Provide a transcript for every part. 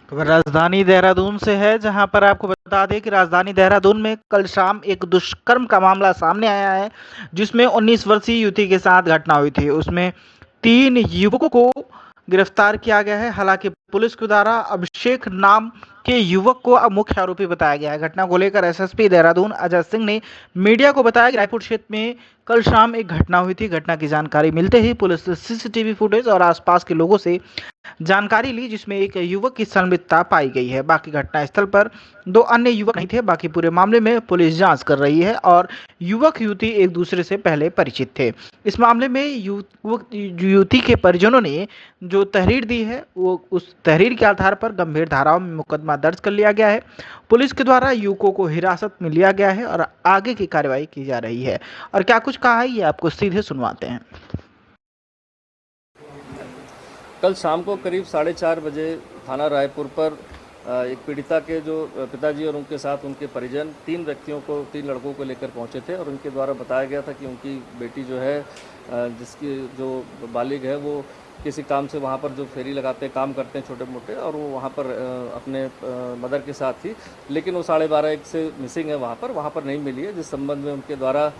खबर राजधानी देहरादून से है, जहां पर आपको बता दें कि राजधानी देहरादून में कल शाम एक दुष्कर्म का मामला सामने आया है, जिसमें 19 वर्षीय युवती के साथ घटना हुई थी। उसमें 3 युवकों को गिरफ्तार किया गया है। हालांकि पुलिस के द्वारा अभिषेक नाम के युवक को अब मुख्य आरोपी बताया गया है। घटना को लेकर एसएसपी देहरादून अजय सिंह ने मीडिया को बताया कि रायपुर क्षेत्र में कल शाम एक घटना हुई थी। घटना की जानकारी मिलते ही पुलिस ने सीसीटीवी फुटेज और आसपास के लोगों से जानकारी ली, जिसमें एक युवक की संलिप्तता पाई गई है। बाकी घटनास्थल पर 2 अन्य युवक नहीं थे। बाकी पूरे मामले में पुलिस जांच कर रही है और युवक युवती एक दूसरे से पहले परिचित थे। इस मामले में युवती के परिजनों ने जो तहरीर दी है, वो उस तहरीर के आधार पर गंभीर धाराओं में मुकदमा दर्ज कर लिया गया है। पुलिस के द्वारा युवकों को हिरासत में लिया गया है और आगे की कार्रवाई की जा रही है। और क्या कुछ कहा है, ये आपको सीधे सुनवाते हैं। कल शाम को करीब 4:30 बजे थाना रायपुर पर एक पीड़िता के जो पिताजी और उनके साथ उनके परिजन 3 लड़कों को लेकर पहुंचे थे और उनके द्वारा बताया गया था कि उनकी बेटी जो है जिसकी जो बालिग है वो किसी काम से वहाँ पर जो फेरी लगाते हैं, काम करते हैं छोटे मोटे, और वो वहाँ पर अपने मदर के साथ थी, लेकिन वो 12:30-1 से मिसिंग है, वहाँ पर नहीं मिली है, जिस संबंध में उनके द्वारा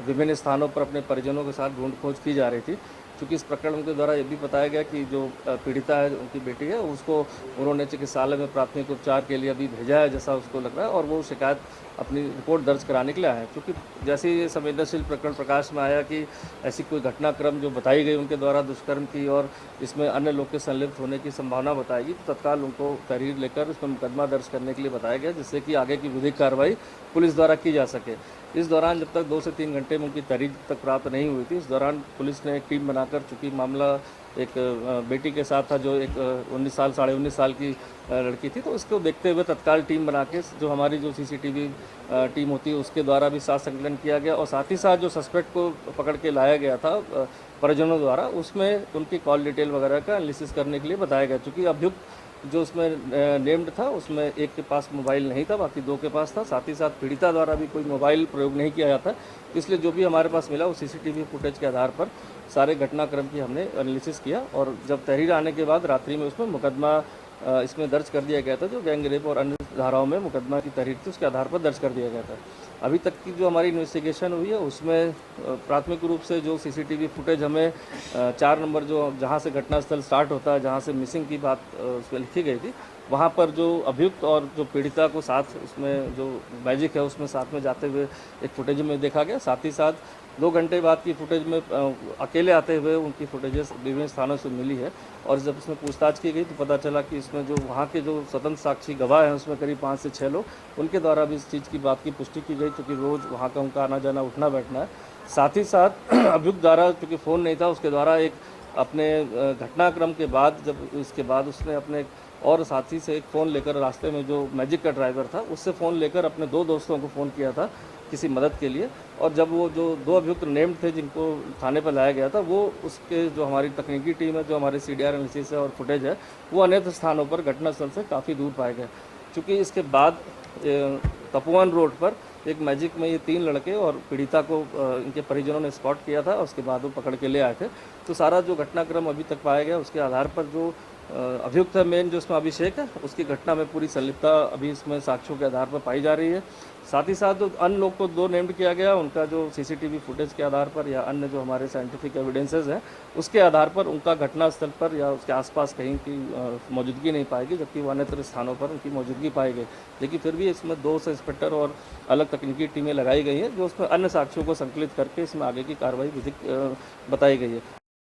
विभिन्न स्थानों पर अपने परिजनों के साथ ढूंढ खोज की जा रही थी। चूँकि इस प्रकरण के द्वारा ये भी बताया गया कि जो पीड़िता है, उनकी बेटी है, उसको उन्होंने चिकित्सालय में प्राथमिक उपचार के लिए अभी भेजा है, जैसा उसको लग रहा है, और वो शिकायत अपनी रिपोर्ट दर्ज कराने के लिए आए हैं। क्योंकि जैसे ये संवेदनशील प्रकरण प्रकाश में आया कि ऐसी कोई घटनाक्रम जो बताई गई उनके द्वारा दुष्कर्म की और इसमें अन्य लोग के संलिप्त होने की संभावना बताएगी, तो तत्काल उनको तहरीर लेकर इसमें मुकदमा दर्ज करने के लिए बताया गया, जिससे कि आगे की विधिक कार्रवाई पुलिस द्वारा की जा सके। इस दौरान जब तक 2 से 3 घंटे में उनकी तहरीर तक प्राप्त नहीं हुई थी, इस दौरान पुलिस ने एक टीम बनाकर, चूँकि मामला एक बेटी के साथ था जो एक 19 साल, साढ़े 19 साल की लड़की थी, तो इसको देखते हुए तत्काल टीम बना के जो हमारी जो सीसीटीवी टीम होती है उसके द्वारा भी साथ संकलन किया गया, और साथ ही साथ जो सस्पेक्ट को पकड़ के लाया गया था परिजनों द्वारा, उसमें उनकी कॉल डिटेल वगैरह का एनालिसिस करने के लिए बताया गया। चूँकि अभियुक्त जो उसमें नेम्ड था, उसमें एक के पास मोबाइल नहीं था, बाकी 2 के पास था। साथ ही साथ पीड़िता द्वारा भी कोई मोबाइल प्रयोग नहीं किया जाता, इसलिए जो भी हमारे पास मिला वो सीसीटीवी फुटेज के आधार पर सारे घटनाक्रम की हमने एनालिसिस किया, और जब तहरीर आने के बाद रात्रि में उसमें मुकदमा इसमें दर्ज कर दिया गया था, जो गैंग रेप और अन्य धाराओं में मुकदमा की तहरीर थी उसके आधार पर दर्ज कर दिया गया था। अभी तक की जो हमारी इन्वेस्टिगेशन हुई है उसमें प्राथमिक रूप से जो सीसीटीवी फुटेज हमें 4 नंबर जो जहाँ से घटनास्थल स्टार्ट होता है, जहाँ से मिसिंग की बात उसमें लिखी गई थी, वहाँ पर जो अभियुक्त और जो पीड़िता को साथ उसमें जो मैजिक है उसमें साथ में जाते हुए एक फुटेज में देखा गया। साथ ही साथ 2 घंटे बाद की फुटेज में अकेले आते हुए उनकी फुटेजेस विभिन्न स्थानों से मिली है, और जब इसमें पूछताछ की गई तो पता चला कि इसमें जो वहाँ के जो स्वतंत्र साक्षी गवाह हैं उसमें करीब 5 से 6 लोग, उनके द्वारा भी इस चीज़ की बात की पुष्टि की गई, क्योंकि रोज़ वहाँ का उनका आना जाना उठना बैठना है। साथ ही साथ अभियुक्त द्वारा, चूँकि फ़ोन नहीं था, उसके द्वारा एक अपने घटनाक्रम के बाद जब इसके बाद उसने अपने और साथी से एक फ़ोन लेकर रास्ते में जो मैजिक का ड्राइवर था उससे फ़ोन लेकर अपने 2 दोस्तों को फ़ोन किया था किसी मदद के लिए, और जब वो जो 2 अभियुक्त नेम्ड थे जिनको थाने पर लाया गया था, वो उसके जो हमारी तकनीकी टीम है, जो हमारे सीडीआर एनालिसिस है और फुटेज है, वो अन्य स्थानों पर घटनास्थल से काफ़ी दूर पाए गए। चूँकि इसके बाद तपोवन रोड पर एक मैजिक में ये 3 लड़के और पीड़िता को इनके परिजनों ने स्पॉट किया था, उसके बाद वो पकड़ के ले आए थे। तो सारा जो घटनाक्रम अभी तक पाया गया उसके आधार पर जो अभियुक्त है मेन जो इसमें अभिषेक है, उसकी घटना में पूरी संलिप्तता अभी इसमें साक्ष्यों के आधार पर पाई जा रही है। साथ ही साथ जो अन्य लोग को 2 नेम्ड किया गया, उनका जो सीसीटीवी फुटेज के आधार पर या अन्य जो हमारे साइंटिफिक एविडेंसेस हैं उसके आधार पर उनका घटनास्थल पर या उसके आसपास कहीं की मौजूदगी नहीं पाएगी, जबकि वो अन्यत्र स्थानों पर उनकी मौजूदगी पाई गई। लेकिन फिर भी इसमें 2 से इंस्पेक्टर और अलग तकनीकी टीमें लगाई गई हैं, जो उसमें अन्य साक्ष्यों को संकलित करके इसमें आगे की कार्रवाई विधिक बताई गई है।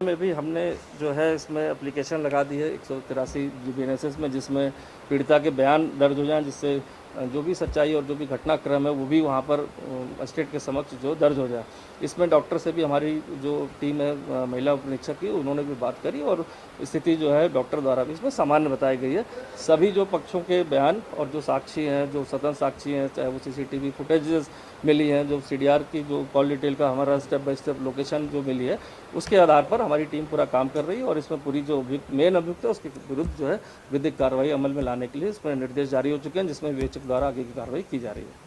में भी हमने जो है इसमें एप्लीकेशन लगा दी है 183 GBNSS में, जिसमें पीड़िता के बयान दर्ज हो जाएं, जिससे जो भी सच्चाई और जो भी घटनाक्रम है वो भी वहाँ पर मजिस्ट्रेट के समक्ष जो दर्ज हो जाए। इसमें डॉक्टर से भी हमारी जो टीम है महिला उपनिरीक्षक की, उन्होंने भी बात करी, और स्थिति जो है डॉक्टर द्वारा भी इसमें सामान्य बताई गई है। सभी जो पक्षों के बयान और जो साक्षी हैं, जो स्वतंत्र साक्षी हैं, चाहे वो सीसीटीवी फुटेजेस मिली हैं, जो सीडीआर की जो कॉल डिटेल का हमारा स्टेप बाय स्टेप लोकेशन जो मिली है, उसके आधार पर हमारी टीम पूरा काम कर रही है, और इसमें पूरी जो मेन अभियुक्त है उसके विरुद्ध जो है विधिक कार्रवाई अमल में लाने के लिए इसमें निर्देश जारी हो चुके हैं, जिसमें विवेचक द्वारा आगे की कार्रवाई की जा रही है।